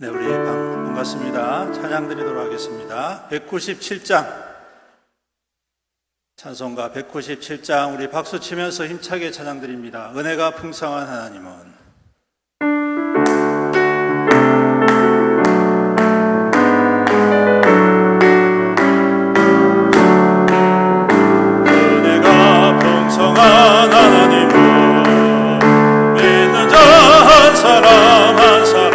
네, 우리 반갑습니다. 찬양 드리도록 하겠습니다. 197장, 찬송가 197장, 우리 박수 치면서 힘차게 찬양 드립니다. 은혜가 풍성한 하나님은 은혜가 풍성한 하나님은 믿는 자 한 사람 한 사람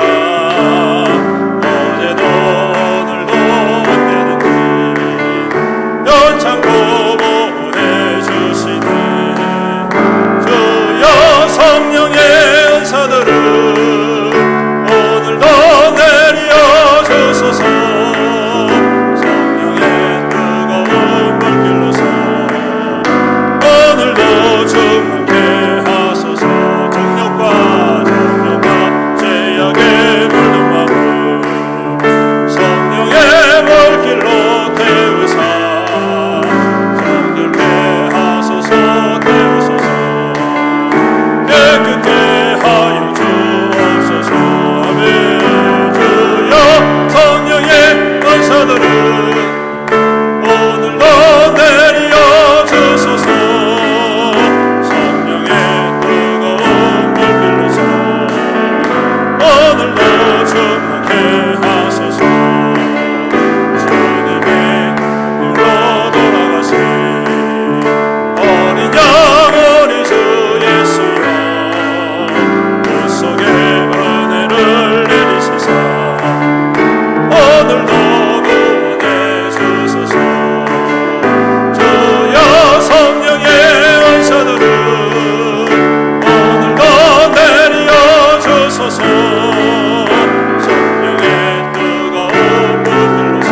성령의 은사들을 오늘도 내려 주소서. 성령의 뜨거운 불길로서 오늘도 충만케 하소서. 정욕과 죄악에 물든 마음 성령의 불길로 태우사 정결케 하소서. 태우소서. 깨끗게 하여 주옵소서. 아멘. 주여 성령의 은사들을 오늘도 내려 주소서. 성령의 뜨거운 불길로서 오늘도 충만케 하소서. 주님의 일로 돌아가신 어린 양 우리 주 예수여 속에 은혜를 내리시사 오늘도 구원해 주소서. 주여 성령의 은사들을 오늘도 내려 주소서. 성령의 뜨거운 불길로서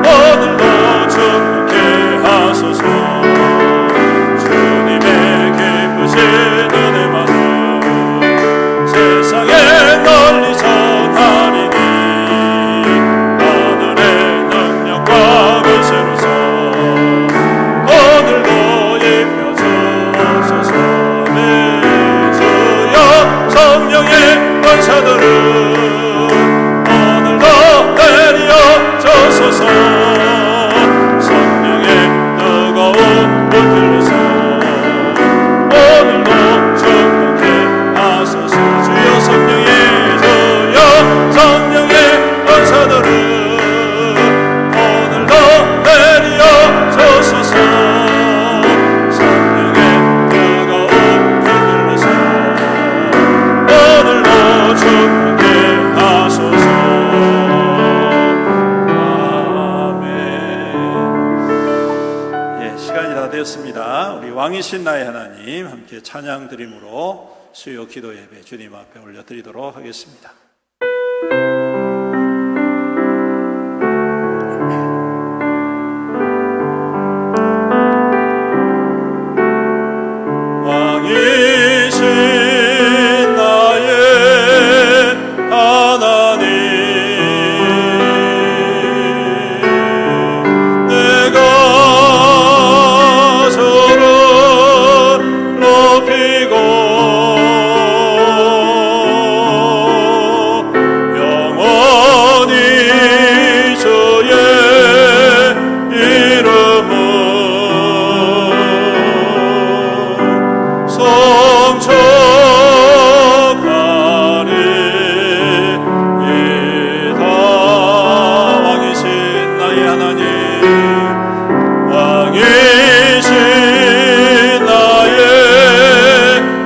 오늘도 충만케 하소서. 주님의 기쁘신 은혜만은 세상에 널리 전하리니 하늘의 능력과 권세로서 오늘도 입혀 주옵소서. 네, 주여 성령의 권사들을 오늘도 내려 주소서. 성령의 뜨거운 불길로서 오늘도 충만케 하소서. 주여 성령의 은사들을 오늘도 내려 주소서. 성령의 뜨거운 불길로서 오늘도 충만케 하소서. 아멘. 예, 시간이 다 되었습니다. 우리 왕이신 나의 하나님 함께 찬양 드림으로 수요 기도 예배 주님 앞에 올려드리도록 하겠습니다. 왕이신 나의 하나님 내가 저를 높이고 영원히 주의 이름은 성축하리이다. 왕이신 나의 하나님 왕이신 나의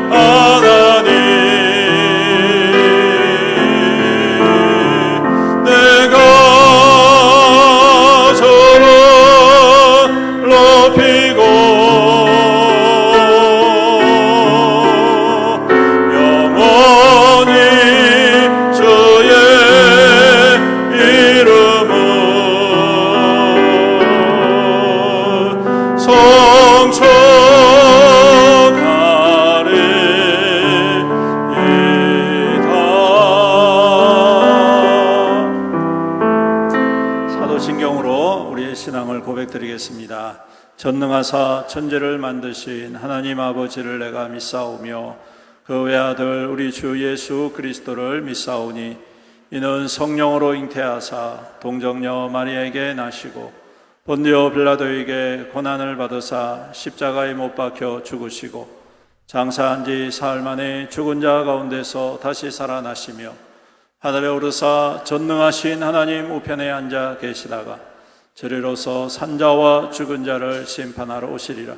하나님 내가 저를 높이고 영원히 주의 이름은 성축하리이다. 사도신경으로 우리의 신앙을 고백드리겠습니다. 전능하사 천지를 만드신 하나님 아버지를 내가 믿사오며 그 외아들 우리 주 예수 그리스도를 믿사오니 이는 성령으로 잉태하사 동정녀 마리아에게 나시고 본디오 빌라도에게 고난을 받으사 십자가에 못 박혀 죽으시고 장사한 지 사흘 만에 죽은 자 가운데서 다시 살아나시며 하늘에 오르사 전능하신 하나님 우편에 앉아 계시다가 저리로서 산자와 죽은 자를 심판하러 오시리라.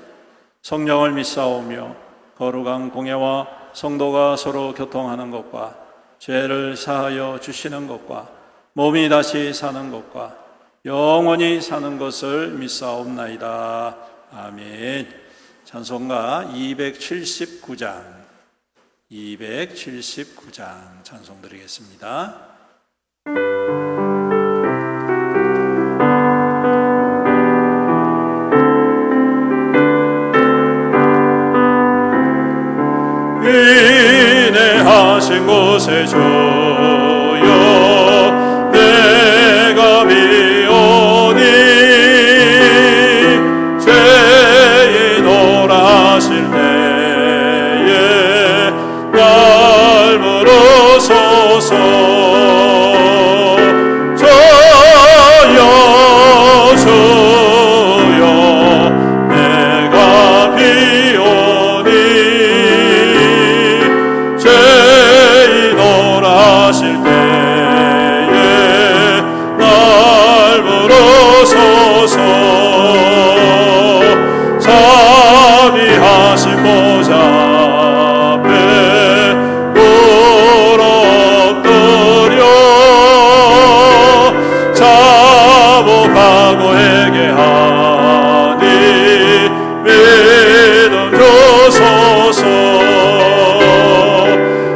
성령을 믿사오며 거룩한 공예와 성도가 서로 교통하는 것과 죄를 사하여 주시는 것과 몸이 다시 사는 것과 영원히 사는 것을 믿사옵나이다. 아멘. 찬송가 279장 찬송 드리겠습니다. 인내하신 곳에 조여 내가 비오니 죄인 오라실 때에 날 부르소서. 저여 주여 내가 비오니 죄인 오라실 때에 날 부르소서. 자비하신 보좌 앞에 꿇어 엎드려 자복하고 회개하니 믿음 주소서.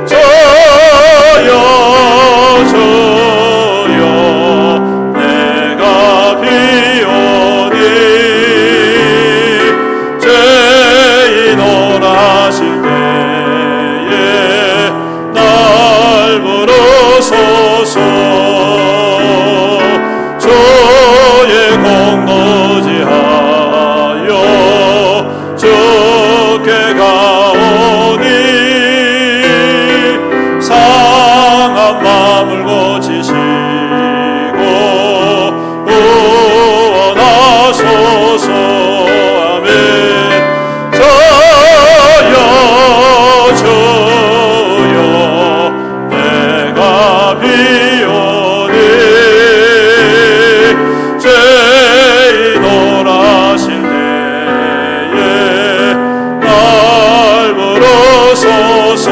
저여 주여 내가 비오니 죄인 오라실 때에 날 부르소서. 주의 공노지하여 주께 가오니 상한 마음을 고치시고 구원하소서. 아멘. 저여 주여 내가 비오니 죄인 오라실 때에 날 부르소서.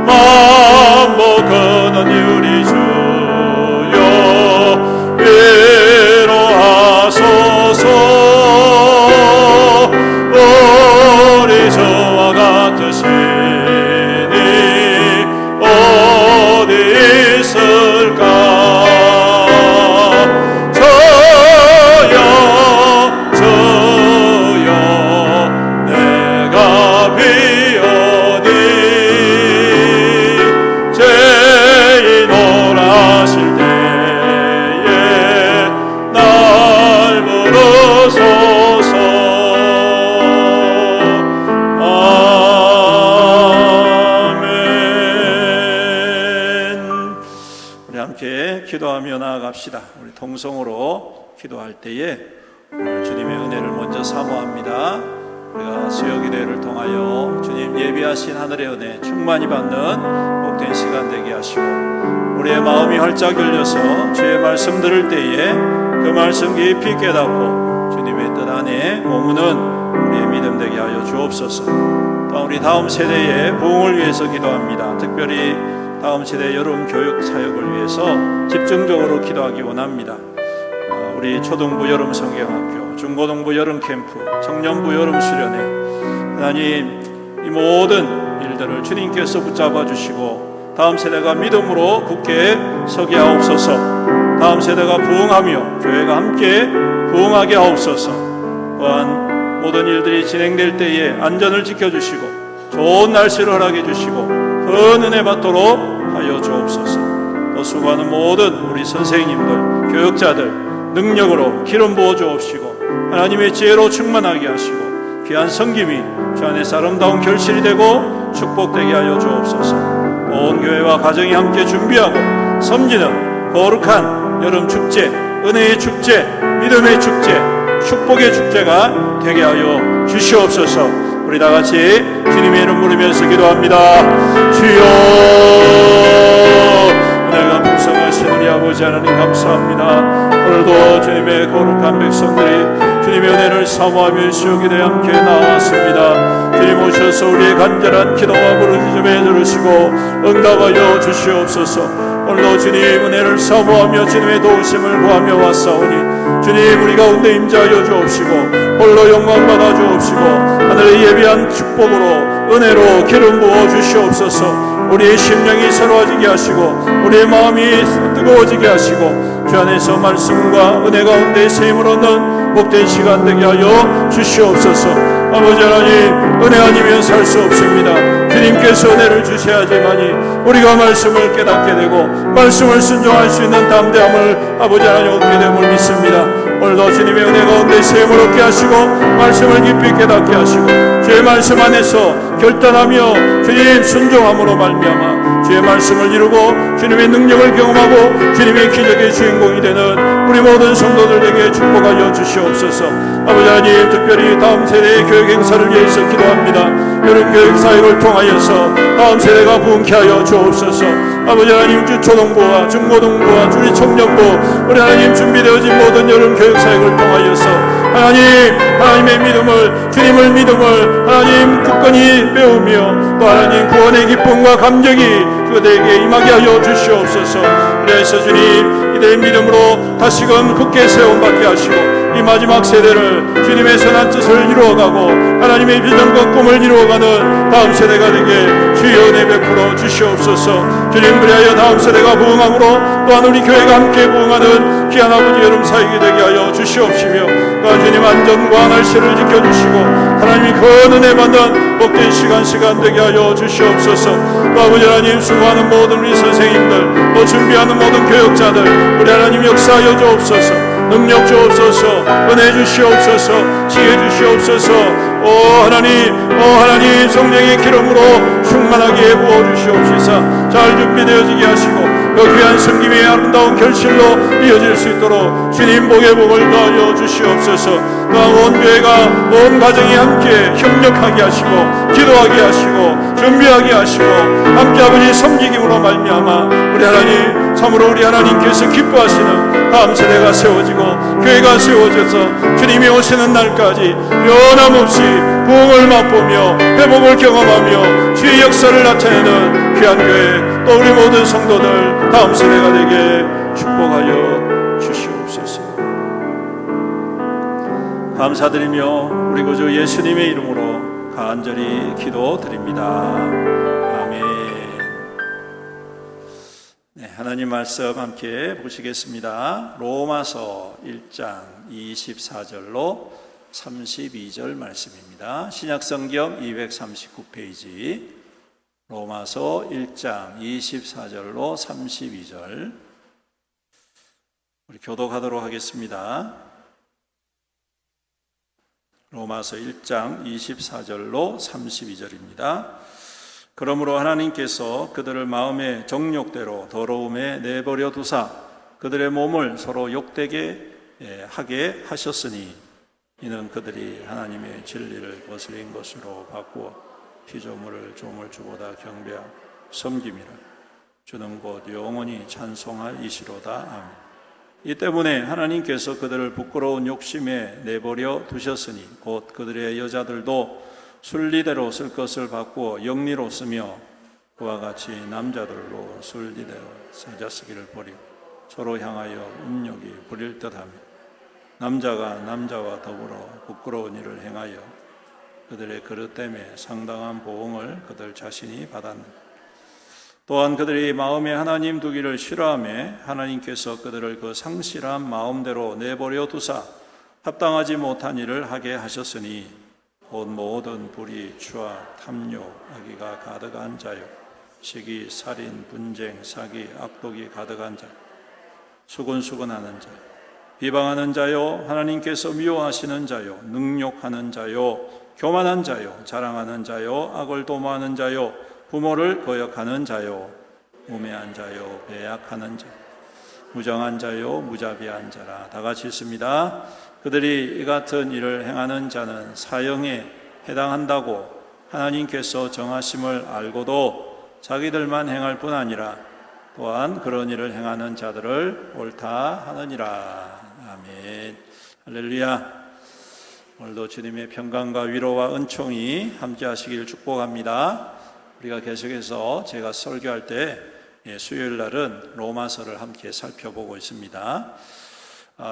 만복 그는 유리 주여 위로하소서. 우리 주와 같으시니 어디 있을까. 저여 주여 내가 비오니 죄인 오라실 때에 날 부르소서. 아멘. 우리 함께 기도하며 나아갑시다. 우리 통성으로 기도할 때에 오늘 주님의 은혜를 먼저 사모합니다. 우리가 수요기도회를 통하여 주님 예비하신 하늘의 은혜 충만히 받는 복된 시간 되게 하시고 우리의 마음이 활짝 열려서 주의 말씀 들을 때에 그 말씀 깊이 깨닫고 주님의 뜻 안에 머무는 우리의 믿음 되게 하여 주옵소서. 또 우리 다음 세대의 부흥을 위해서 기도합니다. 특별히 다음 세대 여름 교육 사역을 위해서 집중적으로 기도하기 원합니다. 우리 초등부 여름 성경학교, 중고등부 여름 캠프, 청년부 여름 수련회, 하나님 이 모든 일들을 주님께서 붙잡아 주시고 다음 세대가 믿음으로 굳게 서게 하옵소서. 다음 세대가 부흥하며 교회가 함께 부흥하게 하옵소서. 또한 모든 일들이 진행될 때에 안전을 지켜주시고 좋은 날씨를 허락해 주시고 큰 은혜 받도록 하여 주옵소서. 또 수고하는 모든 우리 선생님들, 교육자들 능력으로 기름 부어 주옵시고 하나님의 지혜로 충만하게 하시고 귀한 섬김이 주 안에서 아름다운 결실이 되고 축복되게 하여 주옵소서. 온 교회와 가정이 함께 준비하고 섬기는 거룩한 여름 축제, 은혜의 축제, 믿음의 축제, 축복의 축제가 되게 하여 주시옵소서. 우리 다 같이 주님의 이름 부르면서 기도합니다. 주여, 은혜가 풍성하신 우리 아버지 하나님 감사합니다. 오늘도 주님의 거룩한 백성들이 주님의 은혜를 사모하며 일수욕에 대해 함께 나왔습니다. 주님 오셔서 우리의 간절한 기도와 부르짖음에 들으시고 응답하여 주시옵소서. 오늘도 주님 은혜를 사모하며 주님의 도우심을 구하며 왔사오니 주님 우리 가운데 임재하여 주옵시고 홀로 영광 받아 주옵시고 하늘의 예비한 축복으로 은혜로 기름 부어 주시옵소서. 우리의 심령이 새로워지게 하시고 우리의 마음이 뜨거워지게 하시고 주 안에서 말씀과 은혜 가운데 세임을 얻는 복된 시간 되게 하여 주시옵소서. 아버지 하나님, 은혜 아니면 살 수 없습니다. 주님께서 은혜를 주셔야지만이 우리가 말씀을 깨닫게 되고 말씀을 순종할 수 있는 담대함을 아버지 하나님 얻게 됨을 믿습니다. 오늘도 주님의 은혜 가운데 세임을 얻게 하시고 말씀을 깊이 깨닫게 하시고 주의 말씀 안에서 결단하며 주님 순종함으로 말미암아 주의 말씀을 이루고 주님의 능력을 경험하고 주님의 기적의 주인공이 되는 우리 모든 성도들에게 축복하여 주시옵소서. 아버지 하나님, 특별히 다음 세대의 교육 행사를 위해서 기도합니다. 여름 교육 사역을 통하여서 다음 세대가 부흥케 하여 주옵소서. 아버지 하나님, 초등부와 중고등부와 우리 청년부 우리 하나님 준비되어진 모든 여름 교육 사역을 통하여서 하나님의 믿음을 주님을 믿음을 하나님 굳건히 배우며 또 하나님 구원의 기쁨과 감격이 그들에게 임하게 하여 주시옵소서. 그래서 주님 이들의 믿음으로 다시금 굳게 세움받게 하시고 이 마지막 세대를 주님의 선한 뜻을 이루어가고 하나님의 비전과 꿈을 이루어가는 다음 세대가 되게 주여 은혜 베풀어 주시옵소서. 주님 그리하여 다음 세대가 부흥함으로 또한 우리 교회가 함께 부흥하는 귀한 아버지 여름 사역이 되게 하여 주시옵시며 또한 주님 안전과 날씨를 지켜주시고 하나님이 큰 은혜 받는 복된 시간 되게 하여 주시옵소서. 또 아버지 하나님 수고하는 모든 우리 선생님들 또 준비하는 모든 교육자들 우리 하나님 역사하여 주옵소서. 능력 주옵소서. 은혜 주시옵소서. 지혜 주시옵소서. 오 하나님 성령의 기름으로 충만하게 부어주시옵시사 잘 준비되어지게 하시고 그 귀한 섬김의 아름다운 결실로 이어질 수 있도록 주님 복의 복을 더하여 주시옵소서. 또한 온 교회가 온 가정이 함께 협력하게 하시고 기도하게 하시고 준비하게 하시고 함께 아버지 섬기김으로 말미암아 우리 하나님 참으로 우리 하나님께서 기뻐하시는 다음 세대가 세워지고 교회가 세워져서 주님이 오시는 날까지 변함없이 부흥을 맛보며 회복을 경험하며 주의 역사를 나타내는 귀한 교회 또 우리 모든 성도들 다음 세대가 되게 축복하여 주시옵소서. 감사드리며 우리 구주 예수님의 이름으로 간절히 기도드립니다. 아멘. 네, 하나님 말씀 함께 보시겠습니다. 로마서 1장 24절로 32절 말씀입니다. 신약성경 239페이지 로마서 1장 24절로 32절 우리 교독하도록 하겠습니다. 로마서 1장 24절로 32절입니다. 그러므로 하나님께서 그들을 마음의 정욕대로 더러움에 내버려 두사 그들의 몸을 서로 욕되게 하게 하셨으니 이는 그들이 하나님의 진리를 거스린 것으로 바꾸어 피조물을 조물 주보다 경배하고 섬김이라. 주는 곧 영원히 찬송할 이시로다. 아멘. 이 때문에 하나님께서 그들을 부끄러운 욕심에 내버려 두셨으니 곧 그들의 여자들도 순리대로 쓸 것을 바꾸어 영리로 쓰며 그와 같이 남자들로 순리대로 사자쓰기를 버리고 서로 향하여 음욕이 부릴 듯하며 남자가 남자와 더불어 부끄러운 일을 행하여 그들의 그릇 때문에 상당한 보응을 그들 자신이 받았느니라. 또한 그들이 마음에 하나님 두기를 싫어하며 하나님께서 그들을 그 상실한 마음대로 내버려 두사 합당하지 못한 일을 하게 하셨으니 곧 모든 불의, 추와, 탐욕, 악의가 가득한 자요 시기, 살인, 분쟁, 사기, 악독이 가득한 자요 수근수근하는 자요 비방하는 자요 하나님께서 미워하시는 자요 능욕하는 자요 교만한 자요 자랑하는 자요 악을 도모하는 자요 부모를 거역하는 자요, 우매한 자요, 배약하는 자, 무정한 자요, 무자비한 자라. 다 같이 읽습니다. 그들이 이 같은 일을 행하는 자는 사형에 해당한다고 하나님께서 정하심을 알고도 자기들만 행할 뿐 아니라 또한 그런 일을 행하는 자들을 옳다 하느니라. 아멘. 할렐루야. 오늘도 주님의 평강과 위로와 은총이 함께 하시길 축복합니다. 우리가 계속해서 제가 설교할 때 수요일 날은 로마서를 함께 살펴보고 있습니다.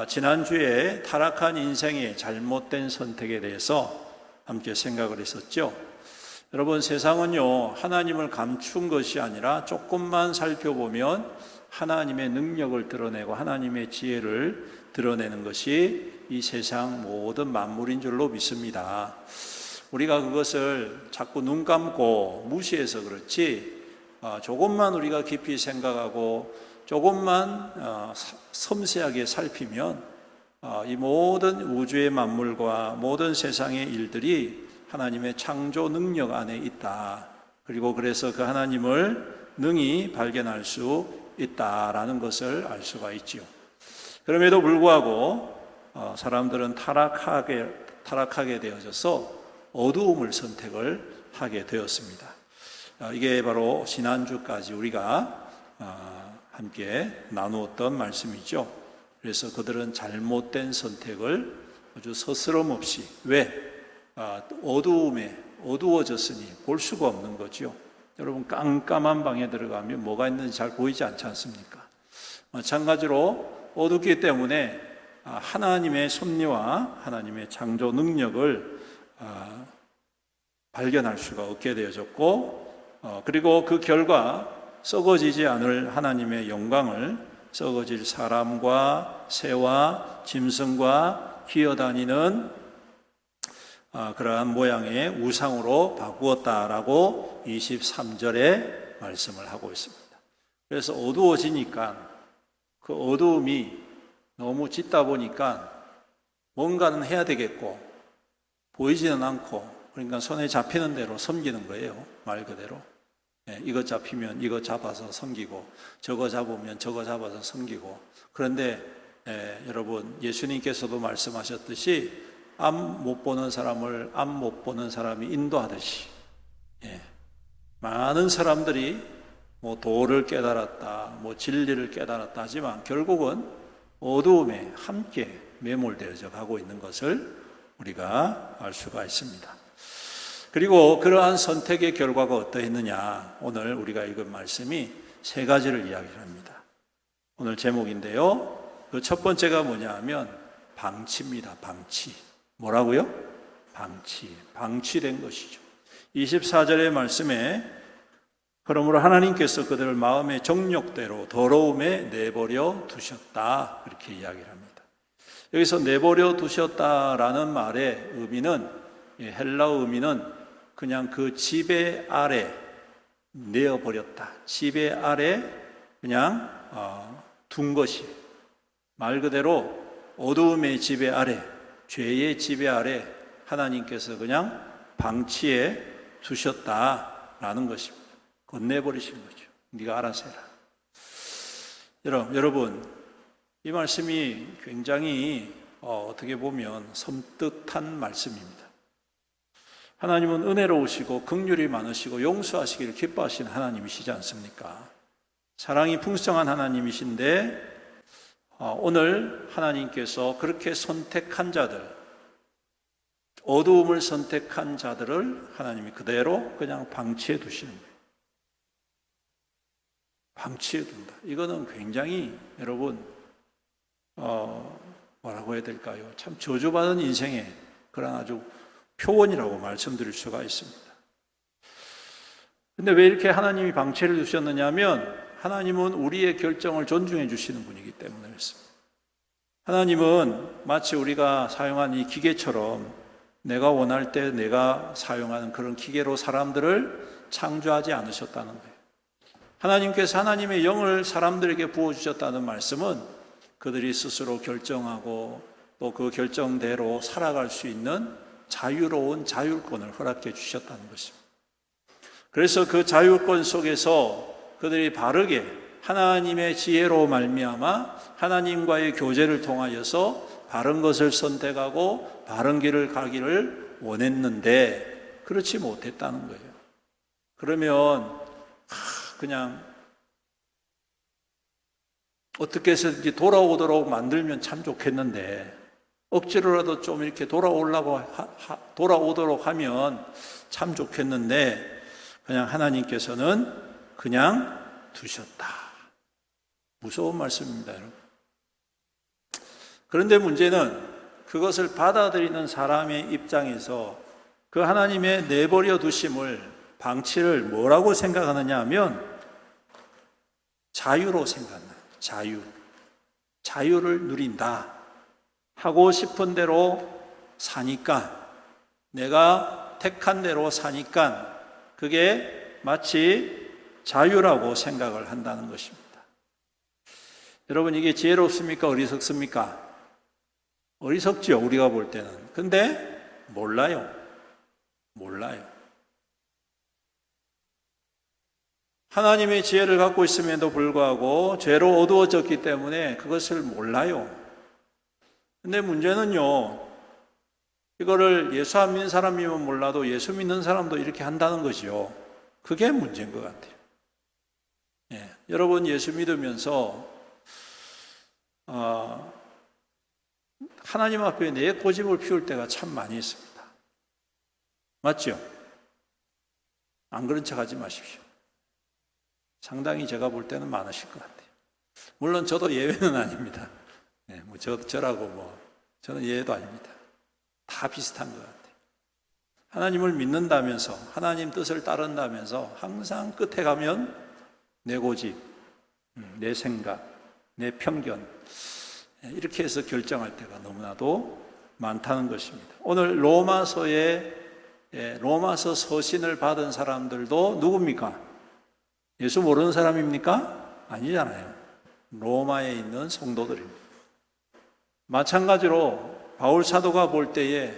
지난주에 타락한 인생의 잘못된 선택에 대해서 함께 생각을 했었죠. 여러분, 세상은요, 하나님을 감춘 것이 아니라 조금만 살펴보면 하나님의 능력을 드러내고 하나님의 지혜를 드러내는 것이 이 세상 모든 만물인 줄로 믿습니다. 우리가 그것을 자꾸 눈 감고 무시해서 그렇지, 조금만 우리가 깊이 생각하고 조금만 섬세하게 살피면 이 모든 우주의 만물과 모든 세상의 일들이 하나님의 창조 능력 안에 있다. 그리고 그래서 그 하나님을 능히 발견할 수 있다라는 것을 알 수가 있지요. 그럼에도 불구하고 사람들은 타락하게 되어져서 어두움을 선택을 하게 되었습니다. 이게 바로 지난주까지 우리가 함께 나누었던 말씀이죠. 그래서 그들은 잘못된 선택을 아주 서스럼 없이, 왜? 어두움에 어두워졌으니 볼 수가 없는 거죠. 여러분, 깜깜한 방에 들어가면 뭐가 있는지 잘 보이지 않지 않습니까? 마찬가지로 어둡기 때문에 하나님의 섭리와 하나님의 창조 능력을 발견할 수가 없게 되어졌고, 그리고 그 결과 썩어지지 않을 하나님의 영광을 썩어질 사람과 새와 짐승과 기어다니는 그러한 모양의 우상으로 바꾸었다라고 23절에 말씀을 하고 있습니다. 그래서 어두워지니까 그 어두움이 너무 짙다 보니까 뭔가는 해야 되겠고 보이지는 않고, 그러니까 손에 잡히는 대로 섬기는 거예요. 말 그대로. 이거 잡히면 이거 잡아서 섬기고, 저거 잡으면 저거 잡아서 섬기고. 그런데 여러분, 예수님께서도 말씀하셨듯이 앞 못 보는 사람을 앞 못 보는 사람이 인도하듯이 많은 사람들이 뭐 도를 깨달았다, 뭐 진리를 깨달았다 하지만 결국은 어두움에 함께 매몰되어져 가고 있는 것을 우리가 알 수가 있습니다. 그리고 그러한 선택의 결과가 어떠했느냐, 오늘 우리가 읽은 말씀이 세 가지를 이야기합니다. 오늘 제목인데요, 그 첫 번째가 뭐냐 하면 방치입니다. 방치. 뭐라고요? 방치된 것이죠. 24절의 말씀에 그러므로 하나님께서 그들을 마음의 정욕대로 더러움에 내버려 두셨다, 이렇게 이야기를 합니다. 여기서 내버려 두셨다라는 말의 의미는, 헬라어 의미는 그냥 그 지배 아래 내어버렸다, 지배 아래 그냥 둔 것이, 말 그대로 어두움의 지배 아래, 죄의 지배 아래 하나님께서 그냥 방치해 두셨다라는 것입니다. 건네버리신 거죠. 네가 알아서 해라. 여러분, 이 말씀이 굉장히 어떻게 보면 섬뜩한 말씀입니다. 하나님은 은혜로우시고 긍휼이 많으시고 용서하시기를 기뻐하시는 하나님이시지 않습니까? 사랑이 풍성한 하나님이신데 오늘 하나님께서 그렇게 선택한 자들, 어두움을 선택한 자들을 하나님이 그대로 그냥 방치해 두시는 거예요. 방치해 둔다. 이거는 굉장히 여러분 뭐라고 해야 될까요? 참 저주받은 인생의 그런 아주 표본이라고 말씀드릴 수가 있습니다. 근데 왜 이렇게 하나님이 방치를 두셨느냐 하면 하나님은 우리의 결정을 존중해 주시는 분이기 때문에 그렇습니다. 하나님은 마치 우리가 사용한 이 기계처럼 내가 원할 때 내가 사용하는 그런 기계로 사람들을 창조하지 않으셨다는 거예요. 하나님께서 하나님의 영을 사람들에게 부어주셨다는 말씀은 그들이 스스로 결정하고 또 그 결정대로 살아갈 수 있는 자유로운 자율권을 허락해 주셨다는 것입니다. 그래서 그 자유권 속에서 그들이 바르게 하나님의 지혜로 말미암아 하나님과의 교제를 통하여서 바른 것을 선택하고 바른 길을 가기를 원했는데 그렇지 못했다는 거예요. 그러면 그냥 어떻게 해서든지 돌아오도록 만들면 참 좋겠는데 억지로라도 좀 이렇게 돌아오도록 하면 참 좋겠는데 그냥 하나님께서는 그냥 두셨다. 무서운 말씀입니다, 여러분. 그런데 문제는 그것을 받아들이는 사람의 입장에서 그 하나님의 내버려 두심을, 방치를 뭐라고 생각하느냐 하면 자유로 생각합니다. 자유를 누린다. 하고 싶은 대로 사니까, 내가 택한 대로 사니까 그게 마치 자유라고 생각을 한다는 것입니다. 여러분, 이게 지혜롭습니까? 어리석습니까? 어리석죠, 우리가 볼 때는. 근데 몰라요. 하나님의 지혜를 갖고 있음에도 불구하고 죄로 어두워졌기 때문에 그것을 몰라요. 근데 문제는요, 이거를 예수 안 믿는 사람이면 몰라도 예수 믿는 사람도 이렇게 한다는 거죠. 그게 문제인 것 같아요. 여러분, 예수 믿으면서 하나님 앞에 내 고집을 피울 때가 참 많이 있습니다. 맞죠? 안 그런 척 하지 마십시오. 상당히 제가 볼 때는 많으실 것 같아요. 물론 저도 예외는 아닙니다. 저라고 저는 예외도 아닙니다. 다 비슷한 것 같아요. 하나님을 믿는다면서, 하나님 뜻을 따른다면서 항상 끝에 가면 내 고집, 내 생각, 내 편견, 이렇게 해서 결정할 때가 너무나도 많다는 것입니다. 오늘 로마서 서신을 받은 사람들도 누굽니까? 예수 모르는 사람입니까? 아니잖아요. 로마에 있는 성도들입니다. 마찬가지로 바울 사도가 볼 때에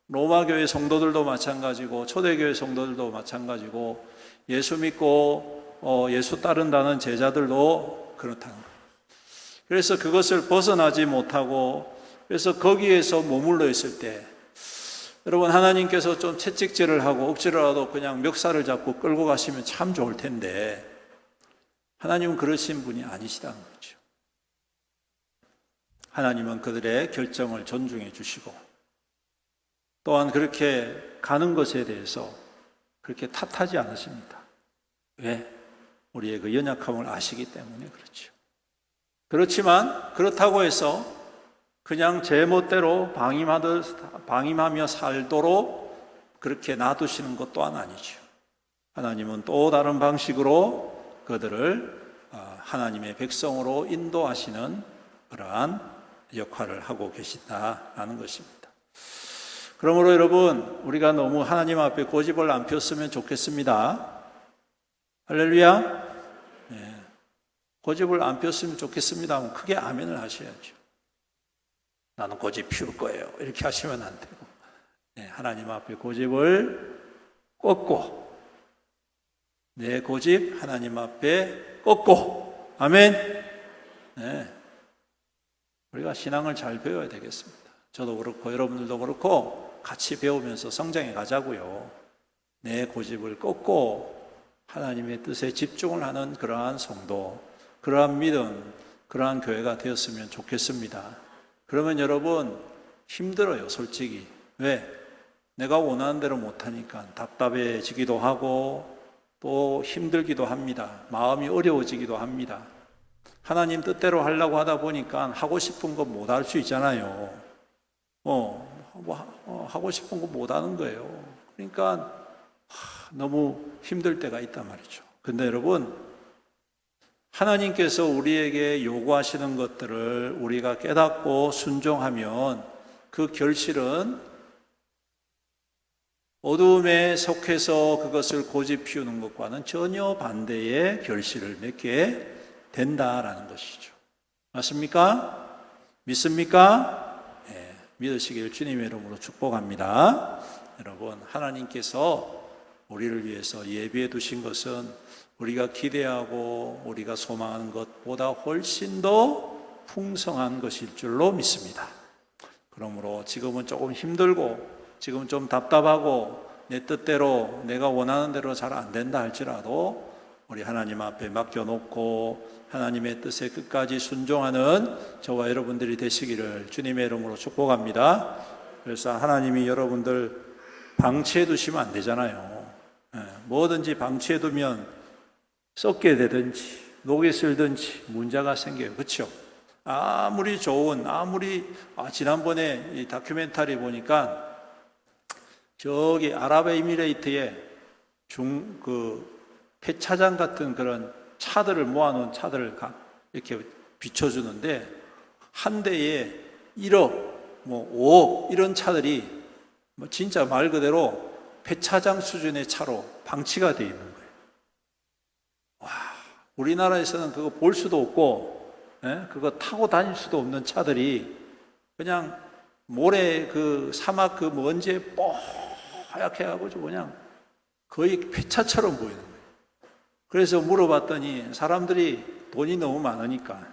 로마 교회 성도들도 마찬가지고 초대교회 성도들도 마찬가지고 예수 믿고 예수 따른다는 제자들도 그렇다는 거예요. 그래서 그것을 벗어나지 못하고, 그래서 거기에서 머물러 있을 때 여러분, 하나님께서 좀 채찍질을 하고 억지로라도 그냥 멱살을 잡고 끌고 가시면 참 좋을 텐데 하나님은 그러신 분이 아니시다는 거죠. 하나님은 그들의 결정을 존중해 주시고 또한 그렇게 가는 것에 대해서 그렇게 탓하지 않으십니다. 왜? 우리의 그 연약함을 아시기 때문에 그렇죠. 그렇지만 그렇다고 해서 그냥 제 멋대로 방임하며 살도록 그렇게 놔두시는 것 또한 아니죠. 하나님은 또 다른 방식으로 그들을 하나님의 백성으로 인도하시는 그러한 역할을 하고 계신다라는 것입니다. 그러므로 여러분, 우리가 너무 하나님 앞에 고집을 안 폈으면 좋겠습니다. 할렐루야. 고집을 안 폈으면 좋겠습니다 하면 크게 아멘을 하셔야죠. 나는 고집 피울 거예요, 이렇게 하시면 안 되고, 하나님 앞에 고집을 꺾고, 내 고집 하나님 앞에 꺾고, 아멘. 우리가 신앙을 잘 배워야 되겠습니다. 저도 그렇고 여러분들도 그렇고 같이 배우면서 성장해 가자고요. 내 고집을 꺾고 하나님의 뜻에 집중을 하는 그러한 성도, 그러한 믿음, 그러한 교회가 되었으면 좋겠습니다. 그러면 여러분, 힘들어요, 솔직히. 왜? 내가 원하는 대로 못하니까 답답해지기도 하고 또 힘들기도 합니다. 마음이 어려워지기도 합니다. 하나님 뜻대로 하려고 하다 보니까 하고 싶은 거 못 할 수 있잖아요. 하고 싶은 거 못 하는 거예요. 그러니까 너무 힘들 때가 있단 말이죠. 근데 여러분, 하나님께서 우리에게 요구하시는 것들을 우리가 깨닫고 순종하면 그 결실은 어두움에 속해서 그것을 고집 피우는 것과는 전혀 반대의 결실을 맺게 된다라는 것이죠. 맞습니까? 믿습니까? 믿으시길 주님의 이름으로 축복합니다. 여러분, 하나님께서 우리를 위해서 예비해 두신 것은 우리가 기대하고 우리가 소망하는 것보다 훨씬 더 풍성한 것일 줄로 믿습니다. 그러므로 지금은 조금 힘들고 지금 좀 답답하고 내 뜻대로 내가 원하는 대로 잘 안 된다 할지라도 우리 하나님 앞에 맡겨놓고 하나님의 뜻에 끝까지 순종하는 저와 여러분들이 되시기를 주님의 이름으로 축복합니다. 그래서 하나님이 여러분들 방치해 두시면 안 되잖아요. 뭐든지 방치해 두면 썩게 되든지 녹이 슬든지 문제가 생겨요. 그렇죠? 아무리 좋은 지난번에 이 다큐멘터리 보니까 저기 아랍에미레이트에 폐차장 같은 그런 차들을 모아놓은 차들을 이렇게 비춰주는데 한 대에 1억, 5억 이런 차들이 진짜 말 그대로 폐차장 수준의 차로 방치가 되어 있는 거예요. 와, 우리나라에서는 그거 볼 수도 없고, 그거 타고 다닐 수도 없는 차들이 그냥 모래 사막 먼지에 뽀얗게 해가지고 그냥 거의 폐차처럼 보이는 거예요. 그래서 물어봤더니 사람들이 돈이 너무 많으니까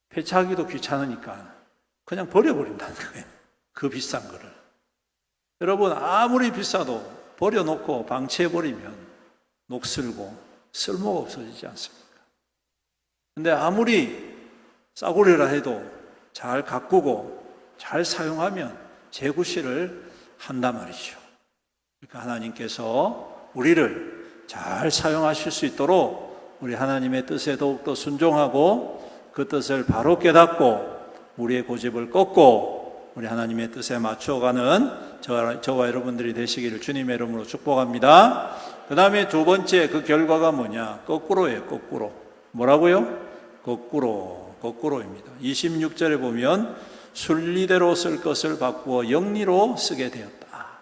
폐차하기도 귀찮으니까 그냥 버려버린다는 거예요. 그 비싼 거를. 여러분 아무리 비싸도 버려놓고 방치해버리면 녹슬고 쓸모가 없어지지 않습니까? 근데 아무리 싸구려라 해도 잘 가꾸고 잘 사용하면 재구실을 한단 말이죠. 그러니까 하나님께서 우리를 잘 사용하실 수 있도록 우리 하나님의 뜻에 더욱더 순종하고 그 뜻을 바로 깨닫고 우리의 고집을 꺾고 우리 하나님의 뜻에 맞춰가는 저와 여러분들이 되시기를 주님의 이름으로 축복합니다. 그 다음에 두 번째 그 결과가 뭐냐? 거꾸로예요. 거꾸로. 뭐라고요? 거꾸로입니다. 26절에 보면 순리대로 쓸 것을 바꾸어 영리로 쓰게 되었다.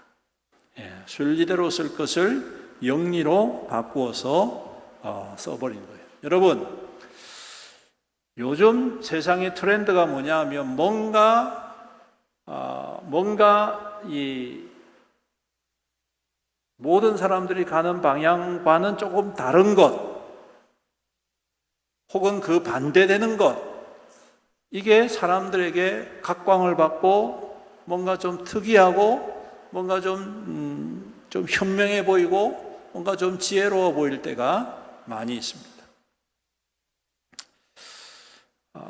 순리대로 쓸 것을 영리로 바꾸어서 써버린 거예요. 여러분, 요즘 세상의 트렌드가 뭐냐 하면 뭔가 이 모든 사람들이 가는 방향과는 조금 다른 것, 혹은 그 반대되는 것, 이게 사람들에게 각광을 받고 뭔가 좀 특이하고 뭔가 좀 현명해 보이고 뭔가 좀 지혜로워 보일 때가 많이 있습니다.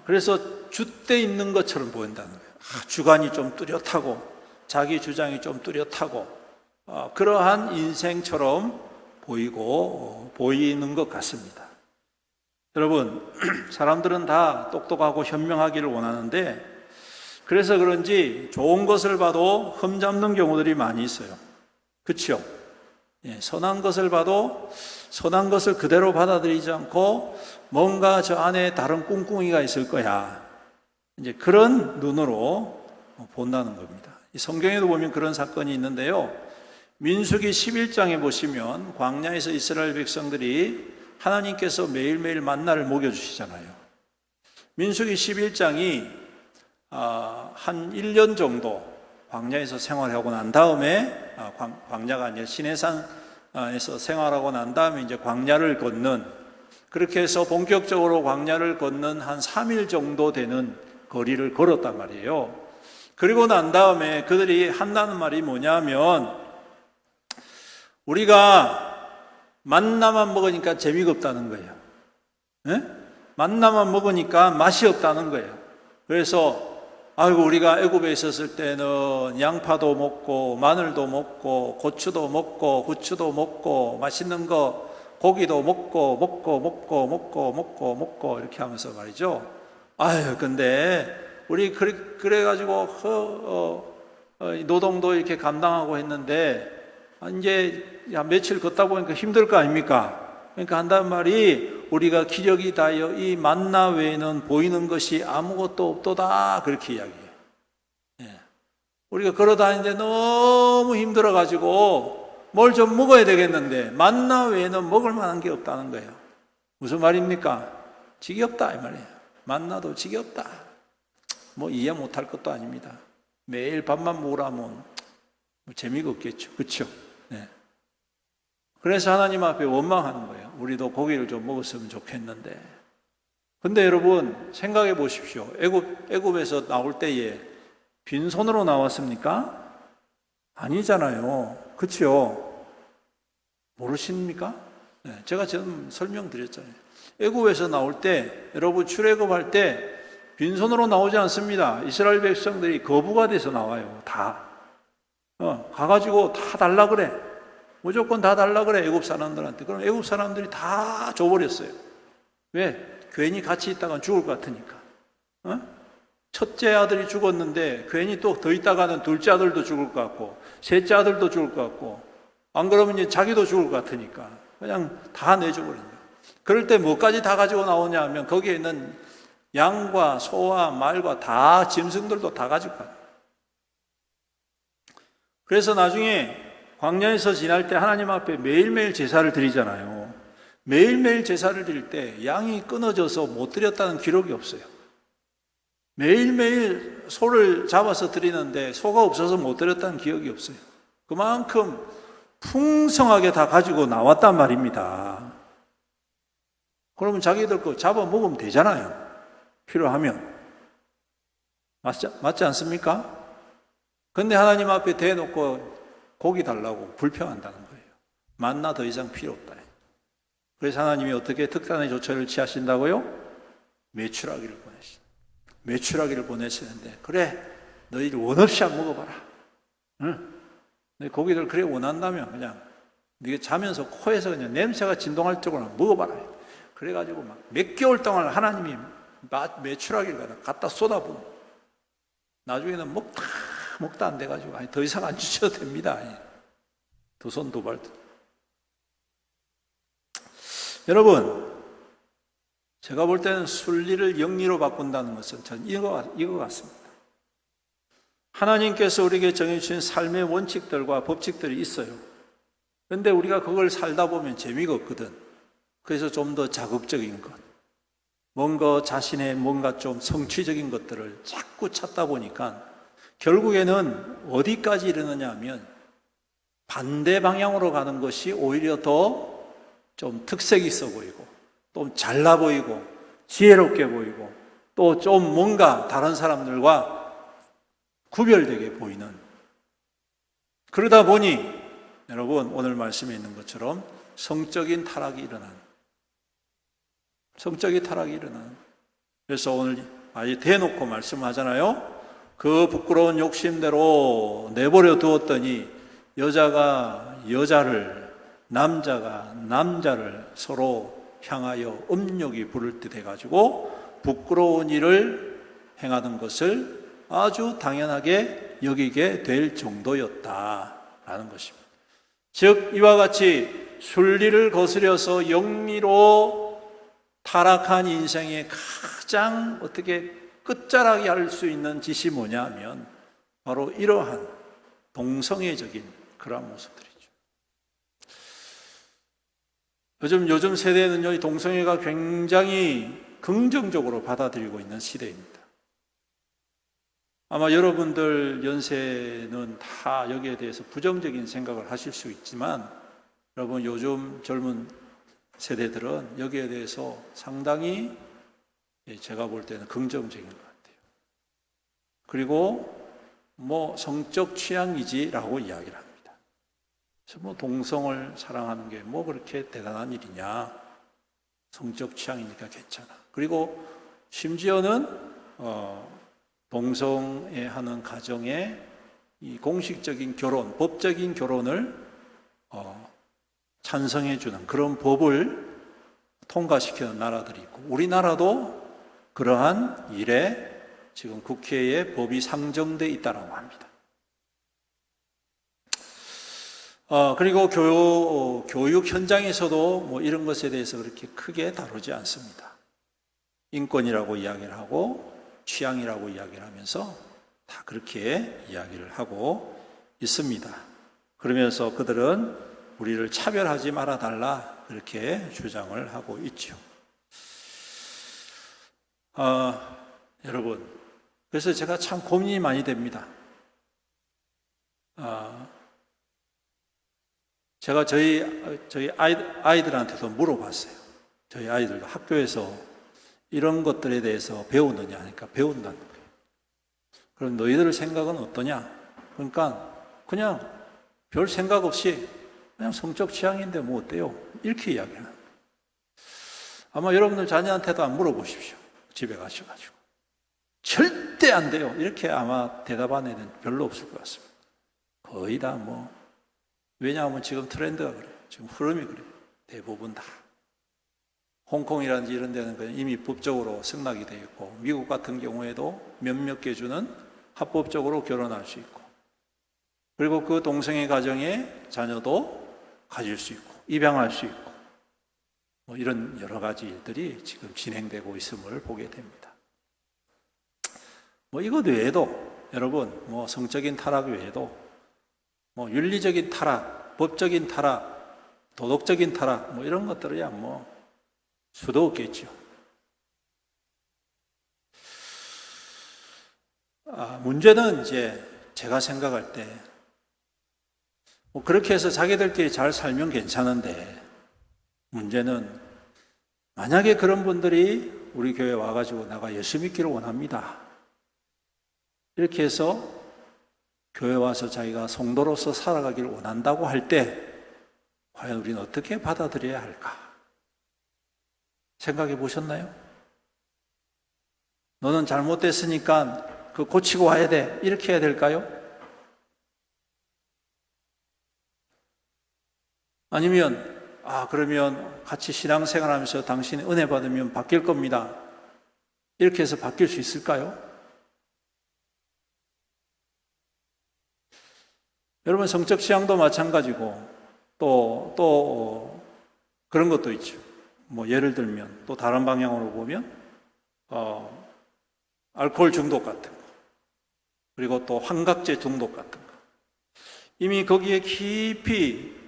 그래서 줏대 있는 것처럼 보인다는 거예요. 주관이 좀 뚜렷하고 자기 주장이 좀 뚜렷하고 그러한 인생처럼 보이는 것 같습니다. 여러분, 사람들은 다 똑똑하고 현명하기를 원하는데 그래서 그런지 좋은 것을 봐도 흠잡는 경우들이 많이 있어요. 그렇죠? 선한 것을 봐도 선한 것을 그대로 받아들이지 않고 뭔가 저 안에 다른 꿍꿍이가 있을 거야. 이제 그런 눈으로 본다는 겁니다. 성경에도 보면 그런 사건이 있는데요. 민수기 11장에 보시면 광야에서 이스라엘 백성들이 하나님께서 매일매일 만나를 먹여주시잖아요. 민수기 11장이 한 1년 정도 광야에서 생활하고 난 다음에 광야가 아니라 시내산에서 생활하고 난 다음에 이제 광야를 걷는, 그렇게 해서 본격적으로 광야를 걷는 한 3일 정도 되는 거리를 걸었단 말이에요. 그리고 난 다음에 그들이 한다는 말이 뭐냐면 우리가 만나만 먹으니까 재미가 없다는 거예요. 만나만 먹으니까 맛이 없다는 거예요. 그래서 우리가 애굽에 있었을 때는 양파도 먹고 마늘도 먹고 고추도 먹고 후추도 먹고 맛있는 거 고기도 먹고 이렇게 하면서 말이죠. 근데 우리 그래가지고 노동도 이렇게 감당하고 했는데 이제 며칠 걷다 보니까 힘들 거 아닙니까? 그러니까 한다는 말이 우리가 기력이 다하여 이 만나 외에는 보이는 것이 아무것도 없도다, 그렇게 이야기해요. 우리가 걸어다니는데 너무 힘들어가지고 뭘 좀 먹어야 되겠는데 만나 외에는 먹을 만한 게 없다는 거예요. 무슨 말입니까? 지겹다 이 말이에요. 만나도 지겹다. 뭐 이해 못할 것도 아닙니다. 매일 밥만 먹으라면 재미가 없겠죠. 그렇죠? 그래서 하나님 앞에 원망하는 거예요. 우리도 고기를 좀 먹었으면 좋겠는데. 근데 여러분 생각해 보십시오. 애굽에서 나올 때에 빈손으로 나왔습니까? 아니잖아요. 그렇죠? 모르십니까? 네, 제가 지금 설명드렸잖아요. 애굽에서 나올 때, 여러분 출애굽할 때 빈손으로 나오지 않습니다. 이스라엘 백성들이 거부가 돼서 나와요. 다. 가가지고 다 달라 그래. 무조건 다 달라 그래. 애굽 사람들한테. 그럼 애굽 사람들이 다 줘버렸어요. 왜? 괜히 같이 있다가 죽을 것 같으니까. 첫째 아들이 죽었는데 괜히 또 더 있다가는 둘째 아들도 죽을 것 같고 셋째 아들도 죽을 것 같고 안 그러면 이제 자기도 죽을 것 같으니까 그냥 다 내줘버린 거예요. 그럴 때 뭐까지 다 가지고 나오냐 하면 거기에 있는 양과 소와 말과 다 짐승들도 다 가지고 가요. 그래서 나중에 광야에서 지날 때 하나님 앞에 매일매일 제사를 드리잖아요. 매일매일 제사를 드릴 때 양이 끊어져서 못 드렸다는 기록이 없어요. 매일매일 소를 잡아서 드리는데 소가 없어서 못 드렸다는 기억이 없어요. 그만큼 풍성하게 다 가지고 나왔단 말입니다. 그러면 자기들 거 잡아 먹으면 되잖아요. 필요하면. 맞지 않습니까? 근데 하나님 앞에 대놓고 고기 달라고 불평한다는 거예요. 만나 더 이상 필요 없다. 그래서 하나님이 어떻게 특단의 조처를 취하신다고요? 메추라기를 보내시다. 메추라기를 보내시는데 그래 너희들 원 없이 한번 먹어봐라. 응? 너희 고기들 그래 원한다면 그냥 네가 자면서 코에서 그냥 냄새가 진동할 정도로 먹어봐라. 그래가지고 막 몇 개월 동안 하나님이 메추라기를 갖다 쏟아부은 나중에는 먹다 안 돼가지고 아니 더 이상 안 주셔도 됩니다. 두 손 두 발. 여러분, 제가 볼 때는 순리를 영리로 바꾼다는 것은 전 이거 같습니다. 하나님께서 우리에게 정해주신 삶의 원칙들과 법칙들이 있어요. 그런데 우리가 그걸 살다 보면 재미가 없거든. 그래서 좀 더 자극적인 것, 뭔가 자신의 뭔가 좀 성취적인 것들을 자꾸 찾다 보니까 결국에는 어디까지 이르느냐 하면 반대 방향으로 가는 것이 오히려 더 좀 특색 있어 보이고 또 잘나 보이고 지혜롭게 보이고 또 좀 뭔가 다른 사람들과 구별되게 보이는 그러다 보니 여러분 오늘 말씀에 있는 것처럼 성적인 타락이 일어나는 그래서 오늘 아예 대놓고 말씀하잖아요. 그 부끄러운 욕심대로 내버려 두었더니 여자가 여자를 남자가 남자를 서로 향하여 음욕이 부를 듯 해가지고 부끄러운 일을 행하는 것을 아주 당연하게 여기게 될 정도였다라는 것입니다. 즉 이와 같이 순리를 거스려서 영리로 타락한 인생의 가장 어떻게 끝자락이 할 수 있는 짓이 뭐냐 하면 바로 이러한 동성애적인 그러한 모습들이죠. 요즘 세대는요, 이 동성애가 굉장히 긍정적으로 받아들이고 있는 시대입니다. 아마 여러분들 연세는 다 여기에 대해서 부정적인 생각을 하실 수 있지만 여러분 요즘 젊은 세대들은 여기에 대해서 상당히 제가 볼 때는 긍정적인 것 같아요. 그리고 성적 취향이지라고 이야기를 합니다. 그래서 동성을 사랑하는 게 그렇게 대단한 일이냐. 성적 취향이니까 괜찮아. 그리고 심지어는 동성애하는 가정에 이 공식적인 결혼, 법적인 결혼을 찬성해주는 그런 법을 통과시키는 나라들이 있고 우리나라도 그러한 일에 지금 국회에 법이 상정되어 있다고 합니다. 그리고 교육 현장에서도 이런 것에 대해서 그렇게 크게 다루지 않습니다. 인권이라고 이야기를 하고 취향이라고 이야기를 하면서 다 그렇게 이야기를 하고 있습니다. 그러면서 그들은 우리를 차별하지 말아달라 그렇게 주장을 하고 있죠. 여러분, 그래서 제가 참 고민이 많이 됩니다. 제가 저희 아이들한테도 물어봤어요. 저희 아이들도 학교에서 이런 것들에 대해서 배우느냐 하니까 배운다는 거예요. 그럼 너희들 생각은 어떠냐? 그러니까 그냥 별 생각 없이 그냥 성적 취향인데 뭐 어때요? 이렇게 이야기하는 거예요. 아마 여러분들 자녀한테도 안 물어보십시오. 집에 가셔가지고. 절대 안 돼요. 이렇게 아마 대답한 애는 별로 없을 것 같습니다. 거의 다 뭐, 왜냐하면 지금 트렌드가 그래요. 지금 흐름이 그래요. 대부분 다. 홍콩이라든지 이런 데는 그냥 이미 법적으로 승낙이 되어 있고, 미국 같은 경우에도 몇몇 개 주는 합법적으로 결혼할 수 있고, 그리고 그 동성애 가정에 자녀도 가질 수 있고, 입양할 수 있고, 뭐 이런 여러 가지 일들이 지금 진행되고 있음을 보게 됩니다. 뭐 이것 외에도 여러분, 뭐 성적인 타락 외에도 뭐 윤리적인 타락, 법적인 타락, 도덕적인 타락, 뭐 이런 것들이야 뭐 수도 없겠죠. 문제는 이제 제가 생각할 때 뭐 그렇게 해서 자기들끼리 잘 살면 괜찮은데, 문제는 만약에 그런 분들이 우리 교회에 와가지고 내가 예수 믿기를 원합니다, 이렇게 해서 교회 와서 자기가 성도로서 살아가기를 원한다고 할 때 과연 우리는 어떻게 받아들여야 할까? 생각해 보셨나요? 너는 잘못됐으니까 그 고치고 와야 돼, 이렇게 해야 될까요? 아니면 그러면 같이 신앙생활 하면서 당신이 은혜 받으면 바뀔 겁니다, 이렇게 해서 바뀔 수 있을까요? 여러분, 성적 취향도 마찬가지고 또 그런 것도 있죠. 뭐 예를 들면 또 다른 방향으로 보면 알코올 중독 같은 거, 그리고 또 환각제 중독 같은 거, 이미 거기에 깊이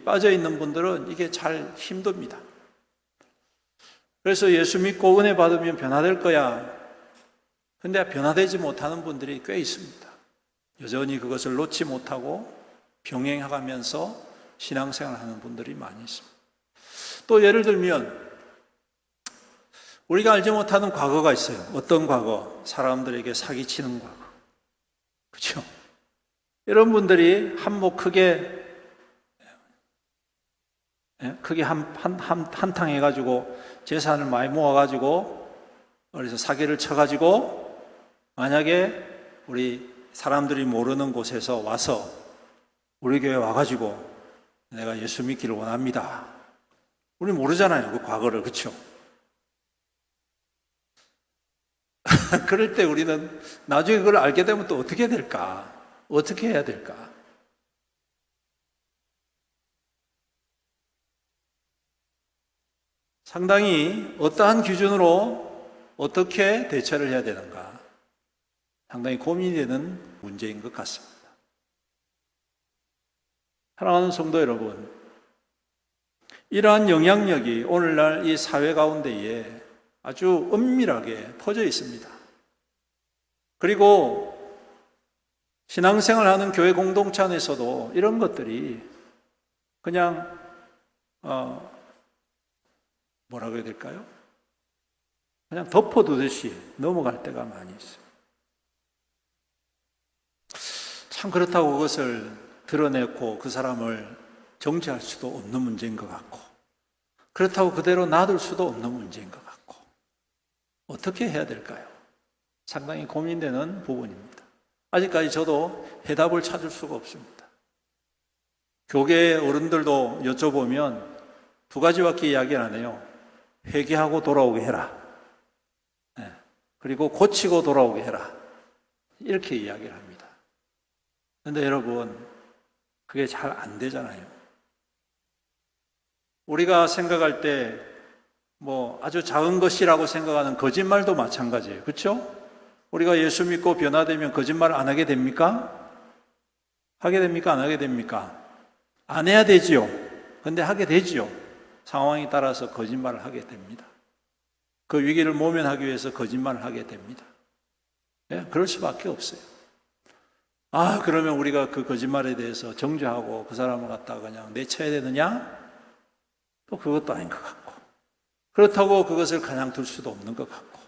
빠져 있는 분들은 이게 잘 힘듭니다. 그래서 예수 믿고 은혜 받으면 변화될 거야. 근데 변화되지 못하는 분들이 꽤 있습니다. 여전히 그것을 놓지 못하고 병행하면서 신앙생활 하는 분들이 많이 있습니다. 또 예를 들면 우리가 알지 못하는 과거가 있어요. 어떤 과거? 사람들에게 사기치는 과거. 그렇죠? 이런 분들이 한몫 크게 한탕 해가지고 재산을 많이 모아가지고 그래서 사기를 쳐가지고 만약에 우리 사람들이 모르는 곳에서 와서 우리 교회 와가지고 내가 예수 믿기를 원합니다, 우리 모르잖아요, 그 과거를. 그렇죠? 그럴 때 우리는 나중에 그걸 알게 되면 또 어떻게 될까? 어떻게 해야 될까? 상당히 어떠한 기준으로 어떻게 대처를 해야 되는가, 상당히 고민이 되는 문제인 것 같습니다. 사랑하는 성도 여러분, 이러한 영향력이 오늘날 이 사회 가운데에 아주 은밀하게 퍼져 있습니다. 그리고 신앙생활하는 교회 공동체 안에서도 이런 것들이 그냥 뭐라고 해야 될까요? 그냥 덮어두듯이 넘어갈 때가 많이 있어요. 참 그렇다고 그것을 드러내고 그 사람을 정죄할 수도 없는 문제인 것 같고, 그렇다고 그대로 놔둘 수도 없는 문제인 것 같고, 어떻게 해야 될까요? 상당히 고민되는 부분입니다. 아직까지 저도 해답을 찾을 수가 없습니다. 교계 어른들도 여쭤보면 두 가지밖에 이야기를 안 해요. 회개하고 돌아오게 해라. 그리고 고치고 돌아오게 해라. 이렇게 이야기를 합니다. 그런데 여러분, 그게 잘 안 되잖아요. 우리가 생각할 때 뭐 아주 작은 것이라고 생각하는 거짓말도 마찬가지예요. 그렇죠? 우리가 예수 믿고 변화되면 거짓말 안 하게 됩니까? 하게 됩니까? 안 하게 됩니까? 안 해야 되지요. 근데 하게 되지요. 상황에 따라서 거짓말을 하게 됩니다. 그 위기를 모면하기 위해서 거짓말을 하게 됩니다. 그럴 수밖에 없어요. 그러면 우리가 그 거짓말에 대해서 정죄하고 그 사람을 갖다가 그냥 내쳐야 되느냐? 또 그것도 아닌 것 같고, 그렇다고 그것을 그냥 둘 수도 없는 것 같고,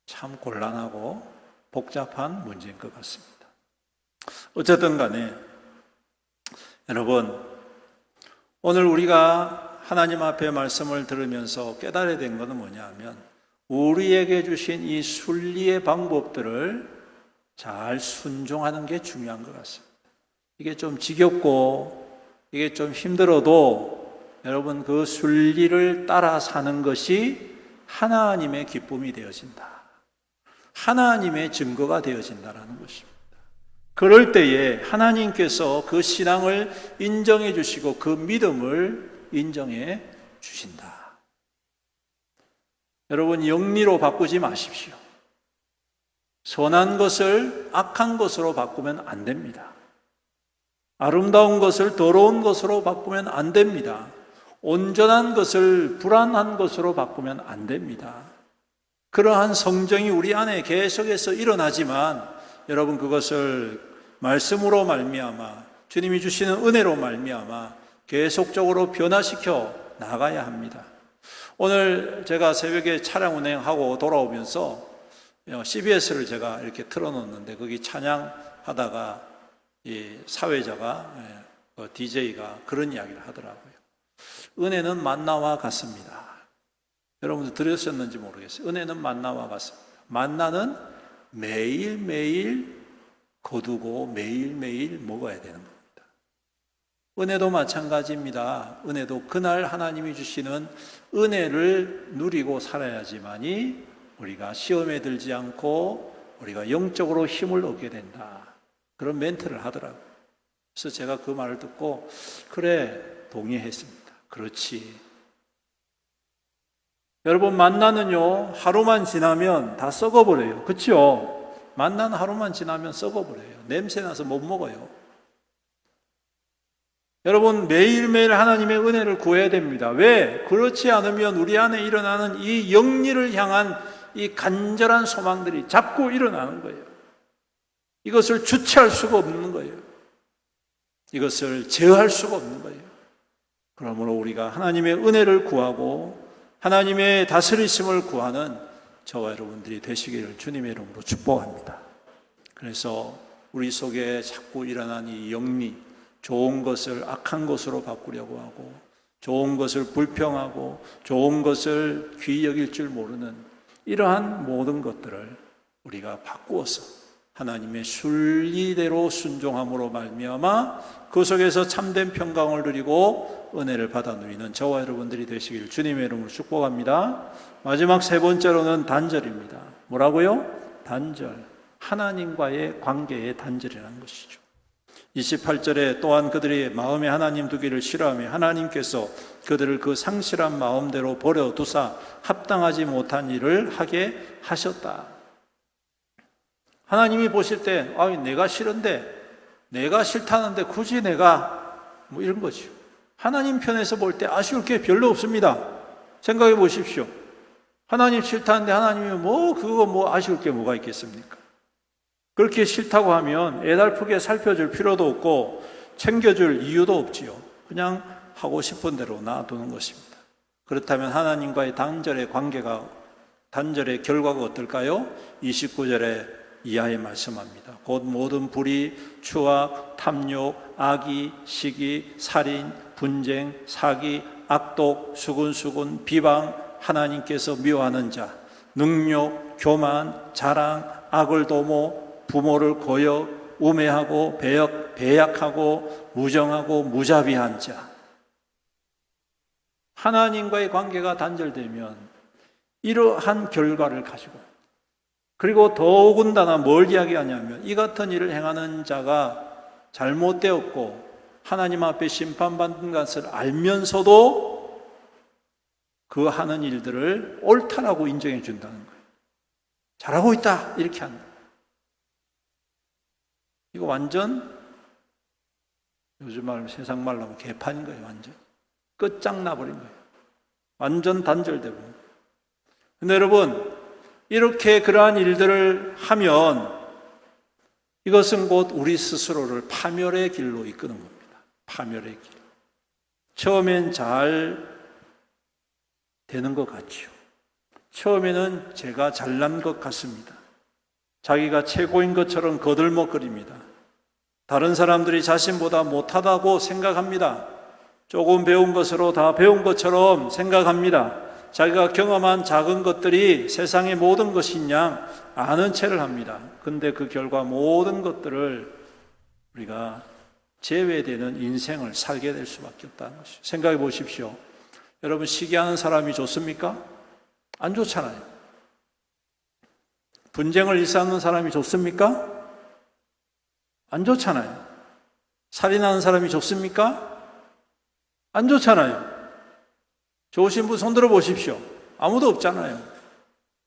참 곤란하고 복잡한 문제인 것 같습니다. 어쨌든 간에 여러분, 오늘 우리가 하나님 앞에 말씀을 들으면서 깨달아야 된 것은 뭐냐 하면, 우리에게 주신 이 순리의 방법들을 잘 순종하는 게 중요한 것 같습니다. 이게 좀 지겹고 이게 좀 힘들어도 여러분, 그 순리를 따라 사는 것이 하나님의 기쁨이 되어진다, 하나님의 증거가 되어진다는 것입니다. 그럴 때에 하나님께서 그 신앙을 인정해 주시고 그 믿음을 인정해 주신다. 여러분, 영리로 바꾸지 마십시오. 선한 것을 악한 것으로 바꾸면 안 됩니다. 아름다운 것을 더러운 것으로 바꾸면 안 됩니다. 온전한 것을 불안한 것으로 바꾸면 안 됩니다. 그러한 성정이 우리 안에 계속해서 일어나지만 여러분, 그것을 말씀으로 말미암아 주님이 주시는 은혜로 말미암아 계속적으로 변화시켜 나가야 합니다. 오늘 제가 새벽에 차량 운행하고 돌아오면서 CBS를 제가 이렇게 틀어놓는데 거기 찬양하다가 이 사회자가 DJ가 그런 이야기를 하더라고요. 은혜는 만나와 같습니다. 여러분들 들으셨는지 모르겠어요. 은혜는 만나와 같습니다. 만나는 매일매일 거두고 매일매일 먹어야 되는 겁니다. 은혜도 마찬가지입니다. 은혜도 그날 하나님이 주시는 은혜를 누리고 살아야지만이 우리가 시험에 들지 않고 우리가 영적으로 힘을 얻게 된다, 그런 멘트를 하더라고요. 그래서 제가 그 말을 듣고 그래, 동의했습니다. 그렇지. 여러분, 만나는요 하루만 지나면 다 썩어버려요. 그렇죠? 만나는 하루만 지나면 썩어버려요. 냄새나서 못 먹어요. 여러분, 매일매일 하나님의 은혜를 구해야 됩니다. 왜? 그렇지 않으면 우리 안에 일어나는 이 영리를 향한 이 간절한 소망들이 자꾸 일어나는 거예요. 이것을 주체할 수가 없는 거예요. 이것을 제어할 수가 없는 거예요. 그러므로 우리가 하나님의 은혜를 구하고 하나님의 다스리심을 구하는 저와 여러분들이 되시기를 주님의 이름으로 축복합니다. 그래서 우리 속에 자꾸 일어난 이 영리, 좋은 것을 악한 것으로 바꾸려고 하고 좋은 것을 불평하고 좋은 것을 귀히 여길 줄 모르는 이러한 모든 것들을 우리가 바꾸어서 하나님의 순리대로 순종함으로 말미암아 그 속에서 참된 평강을 누리고 은혜를 받아 누리는 저와 여러분들이 되시기를 주님의 이름으로 축복합니다. 마지막 세 번째로는 단절입니다. 뭐라고요? 단절. 하나님과의 관계의 단절이라는 것이죠. 28절에 또한 그들이 마음에 하나님 두기를 싫어하며 하나님께서 그들을 그 상실한 마음대로 버려두사 합당하지 못한 일을 하게 하셨다. 하나님이 보실 때 내가 싫은데, 내가 싫다는데 굳이 내가 이런 거죠. 하나님 편에서 볼 때 아쉬울 게 별로 없습니다. 생각해 보십시오. 하나님 싫다는데 하나님이 그거 아쉬울 게 뭐가 있겠습니까? 그렇게 싫다고 하면 애달프게 살펴줄 필요도 없고 챙겨줄 이유도 없지요. 그냥 하고 싶은 대로 놔두는 것입니다. 그렇다면 하나님과의 단절의 결과가 어떨까요? 29절에 이하에 말씀합니다. 곧 모든 불의, 추악, 탐욕, 악의, 시기, 살인, 분쟁, 사기, 악독, 수군수군, 비방, 하나님께서 미워하는 자, 능욕, 교만, 자랑, 악을 도모, 부모를 거역, 우매하고 배약하고 무정하고 무자비한 자. 하나님과의 관계가 단절되면 이러한 결과를 가지고, 그리고 더군다나 뭘 이야기하냐면 이 같은 일을 행하는 자가 잘못되었고 하나님 앞에 심판받는 것을 알면서도 그 하는 일들을 옳다라고 인정해 준다는 거예요. 잘하고 있다 이렇게 한다. 이거 완전 요즘 말로 세상 말로 하면 개판인 거예요. 완전 끝장나버린 거예요. 완전 단절되고. 근데 여러분, 이렇게 그러한 일들을 하면 이것은 곧 우리 스스로를 파멸의 길로 이끄는 겁니다. 파멸의 길. 처음엔 잘 되는 것 같죠. 처음에는 제가 잘난 것 같습니다. 자기가 최고인 것처럼 거들먹거립니다. 다른 사람들이 자신보다 못하다고 생각합니다. 조금 배운 것으로 다 배운 것처럼 생각합니다. 자기가 경험한 작은 것들이 세상의 모든 것인 양 아는 체를 합니다. 근데 그 결과 모든 것들을 우리가 제외되는 인생을 살게 될 수밖에 없다는 것이죠. 생각해 보십시오. 여러분, 시기하는 사람이 좋습니까? 안 좋잖아요. 분쟁을 일삼는 사람이 좋습니까? 안 좋잖아요. 살인하는 사람이 좋습니까? 안 좋잖아요. 좋으신 분 손들어 보십시오. 아무도 없잖아요.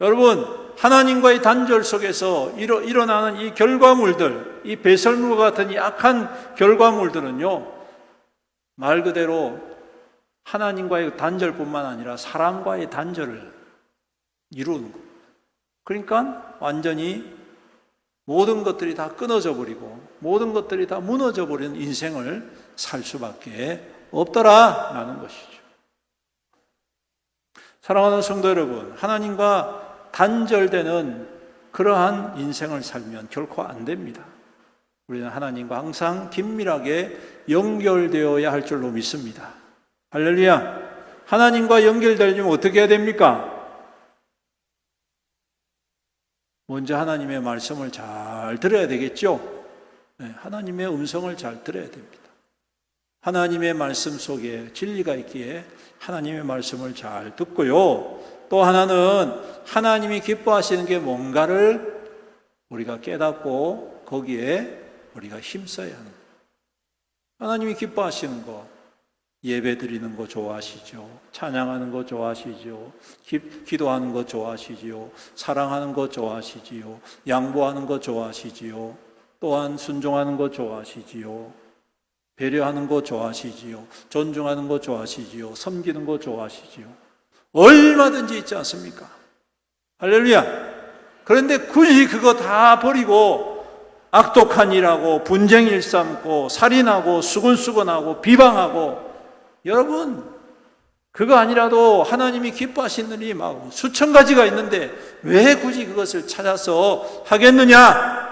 여러분, 하나님과의 단절 속에서 일어나는 이 결과물들, 이 배설물과 같은 이 악한 결과물들은요, 말 그대로 하나님과의 단절뿐만 아니라 사람과의 단절을 이루는 겁니다. 그러니까 완전히 모든 것들이 다 끊어져 버리고 모든 것들이 다 무너져 버리는 인생을 살 수밖에 없더라라는 것이죠. 사랑하는 성도 여러분, 하나님과 단절되는 그러한 인생을 살면 결코 안 됩니다. 우리는 하나님과 항상 긴밀하게 연결되어야 할 줄로 믿습니다. 할렐루야. 하나님과 연결되려면 어떻게 해야 됩니까? 먼저 하나님의 말씀을 잘 들어야 되겠죠? 네, 하나님의 음성을 잘 들어야 됩니다. 하나님의 말씀 속에 진리가 있기에 하나님의 말씀을 잘 듣고요. 또 하나는 하나님이 기뻐하시는 게 뭔가를 우리가 깨닫고 거기에 우리가 힘써야 하는 거예요. 하나님이 기뻐하시는 거, 예배 드리는 거 좋아하시죠. 찬양하는 거 좋아하시죠. 기도하는 거 좋아하시지요. 사랑하는 거 좋아하시지요. 양보하는 거 좋아하시지요. 또한 순종하는 거 좋아하시지요. 배려하는 거 좋아하시지요. 존중하는 거 좋아하시지요. 섬기는 거 좋아하시지요. 얼마든지 있지 않습니까? 할렐루야. 그런데 굳이 그거 다 버리고 악독한 일하고 분쟁 일삼고 살인하고 수근수근하고 비방하고, 여러분, 그거 아니라도 하나님이 기뻐하시는 일이 막 수천 가지가 있는데 왜 굳이 그것을 찾아서 하겠느냐?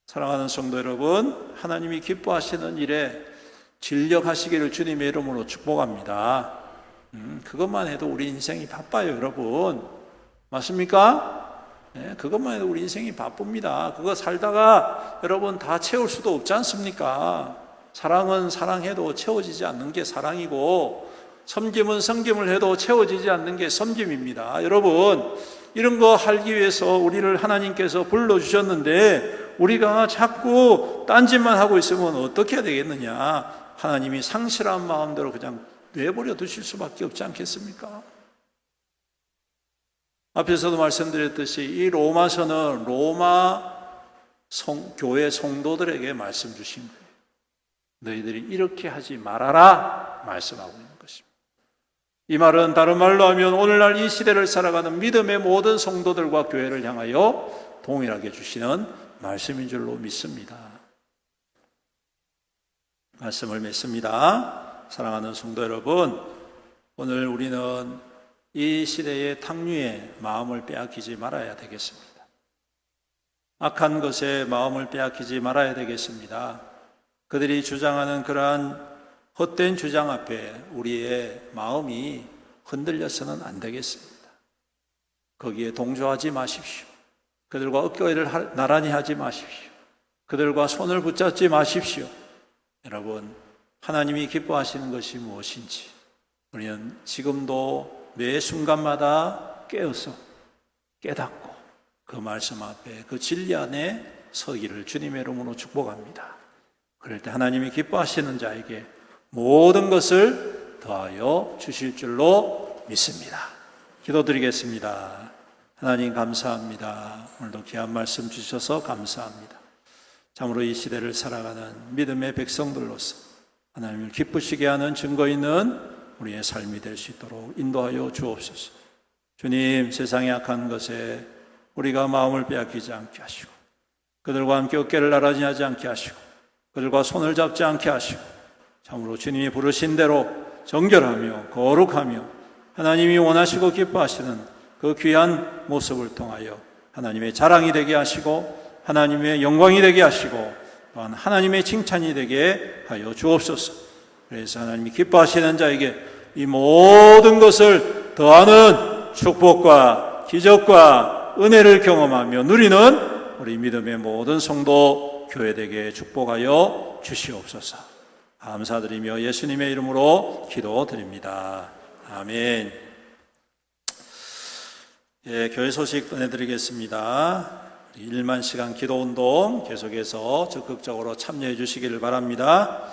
사랑하는 성도 여러분, 하나님이 기뻐하시는 일에 진력하시기를 주님의 이름으로 축복합니다. 그것만 해도 우리 인생이 바빠요, 여러분. 맞습니까? 네, 그것만 해도 우리 인생이 바쁩니다. 그거 살다가 여러분 다 채울 수도 없지 않습니까? 사랑은 사랑해도 채워지지 않는 게 사랑이고, 섬김은 섬김을 해도 채워지지 않는 게 섬김입니다. 여러분, 이런 거 하기 위해서 우리를 하나님께서 불러주셨는데 우리가 자꾸 딴짓만 하고 있으면 어떻게 해야 되겠느냐? 하나님이 상실한 마음대로 그냥 내버려 두실 수밖에 없지 않겠습니까? 앞에서도 말씀드렸듯이 이 로마서는 로마 교회 성도들에게 말씀 주신 거예요. 너희들이 이렇게 하지 말아라 말씀하고 있는 것입니다. 이 말은 다른 말로 하면 오늘날 이 시대를 살아가는 믿음의 모든 성도들과 교회를 향하여 동일하게 주시는 말씀인 줄로 믿습니다. 말씀을 맺습니다. 사랑하는 성도 여러분, 오늘 우리는 이 시대의 탕류에 마음을 빼앗기지 말아야 되겠습니다. 악한 것에 마음을 빼앗기지 말아야 되겠습니다. 그들이 주장하는 그러한 헛된 주장 앞에 우리의 마음이 흔들려서는 안 되겠습니다. 거기에 동조하지 마십시오. 그들과 어깨를 나란히 하지 마십시오. 그들과 손을 붙잡지 마십시오. 여러분, 하나님이 기뻐하시는 것이 무엇인지 우리는 지금도 매 순간마다 깨어서 깨닫고 그 말씀 앞에 그 진리 안에 서기를 주님의 이름으로 축복합니다. 그럴 때 하나님이 기뻐하시는 자에게 모든 것을 더하여 주실 줄로 믿습니다. 기도드리겠습니다. 하나님 감사합니다. 오늘도 귀한 말씀 주셔서 감사합니다. 참으로 이 시대를 살아가는 믿음의 백성들로서 하나님을 기쁘시게 하는 증거 있는 우리의 삶이 될 수 있도록 인도하여 주옵소서. 주님, 세상의 악한 것에 우리가 마음을 빼앗기지 않게 하시고 그들과 함께 어깨를 나란히 하지 않게 하시고 그들과 손을 잡지 않게 하시고 참으로 주님이 부르신 대로 정결하며 거룩하며 하나님이 원하시고 기뻐하시는 그 귀한 모습을 통하여 하나님의 자랑이 되게 하시고 하나님의 영광이 되게 하시고 또한 하나님의 칭찬이 되게 하여 주옵소서. 그래서 하나님이 기뻐하시는 자에게 이 모든 것을 더하는 축복과 기적과 은혜를 경험하며 누리는 우리 믿음의 모든 성도 교회되게 축복하여 주시옵소서. 감사드리며 예수님의 이름으로 기도드립니다. 아멘. 예, 교회 소식 전해드리겠습니다. 1만 시간 기도운동 계속해서 적극적으로 참여해 주시기를 바랍니다.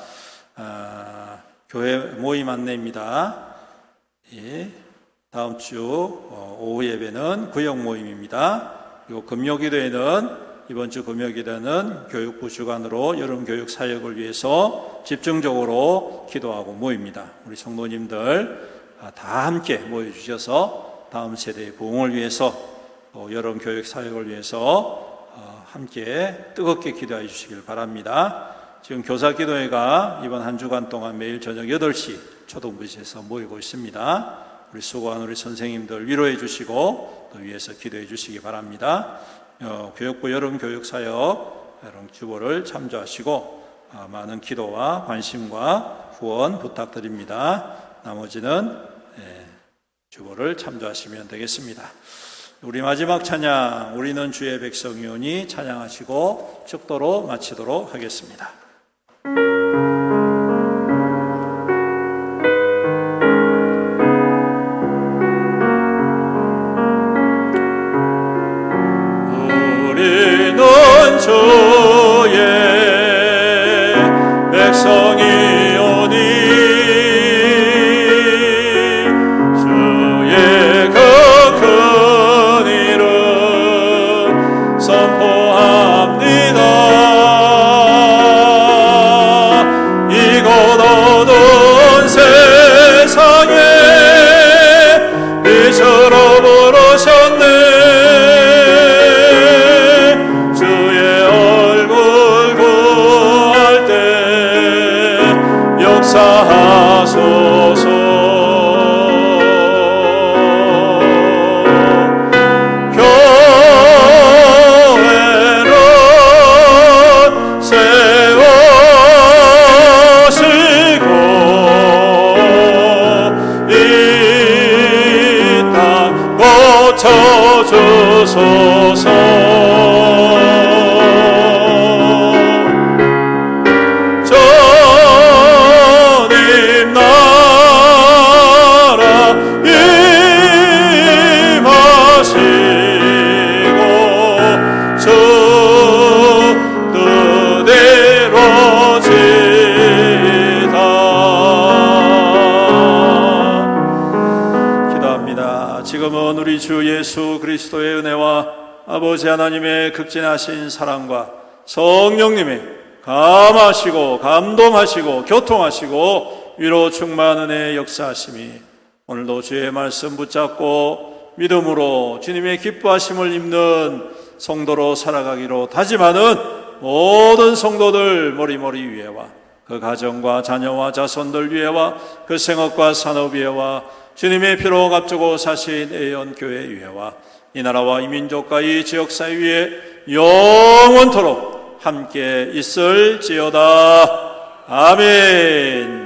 교회 모임 안내입니다. 예, 다음 주 오후 예배는 구역 모임입니다. 그리고 금요기도에는 이번 주 금요기도는 교육부 주관으로 여름교육 사역을 위해서 집중적으로 기도하고 모입니다. 우리 성도님들 다 함께 모여주셔서 다음 세대의 부흥을 위해서 여름교육 사역을 위해서 함께 뜨겁게 기도해 주시길 바랍니다. 지금 교사기도회가 이번 한 주간 동안 매일 저녁 8시 초등부에서 모이고 있습니다. 우리 수고한 우리 선생님들 위로해 주시고 또 위에서 기도해 주시기 바랍니다. 교육부 여름교육사역 여름 주보를 참조하시고 많은 기도와 관심과 후원 부탁드립니다. 나머지는 주보를 참조하시면 되겠습니다. 우리 마지막 찬양 우리는 주의 백성이오니 찬양하시고 축도로 마치도록 하겠습니다. 우리는 주의 백성이오니 주의 그 큰 일을 선포합니다. 이곳 어두운 세상에 빛으로 부르셨네. 주의 얼굴 구할 때 역사하소서. 주소서. 주님 나라 임하시고 주 뜻 이루어지다. 기도합니다. 지금은 우리 주 예수 그리스도의 은혜와 아버지 하나님의 극진하신 사랑과 성령님의 감하시고 감동하시고 교통하시고 위로 충만한 은혜의 역사하심이 오늘도 주의 말씀 붙잡고 믿음으로 주님의 기뻐하심을 입는 성도로 살아가기로 다짐하는 모든 성도들 머리머리 위에와 그 가정과 자녀와 자손들 위에와 그 생업과 산업 위에와 주님의 피로 값주고 사신 애연교회 위에와 이 나라와 이 민족과 이 지역사회 위에 영원토록 함께 있을지어다. 아멘.